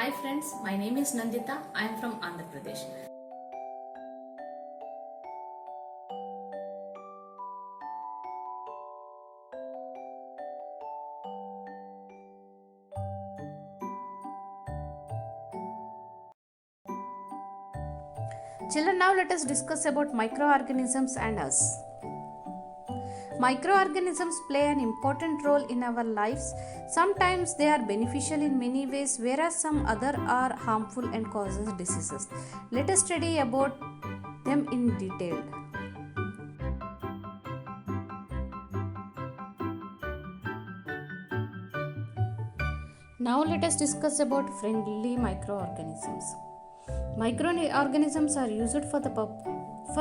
Hi friends, my name is Nandita. I am from Andhra Pradesh. Children, now let us discuss about microorganisms and us. Microorganisms play an important role in our lives. Sometimes they are beneficial in many ways, whereas some other are harmful and causes diseases. Let us study about them in detail. Now let us discuss about friendly microorganisms. Microorganisms are used for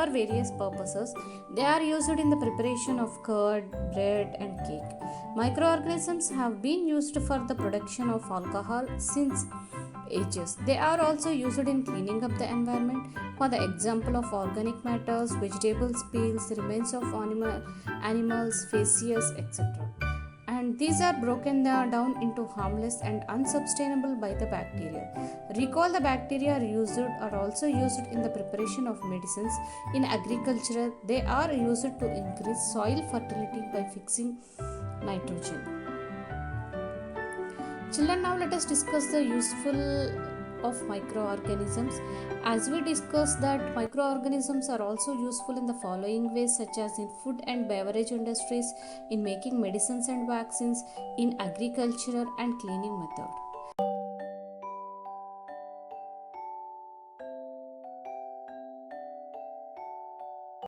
various purposes. They are used in the preparation of curd, bread, and cake. Microorganisms have been used for the production of alcohol since ages. They are also used in cleaning up the environment. For the example of organic matters, vegetables, peels, remains of animals, faeces, etc. And these are broken down into harmless and unsustainable by the bacteria. Recall the bacteria are also used in the preparation of medicines. In agriculture, they are used to increase soil fertility by fixing nitrogen. Children, now let us discuss the useful of microorganisms. As we discussed that microorganisms are also useful in the following ways, such as in food and beverage industries, in making medicines and vaccines, in agriculture and cleaning method.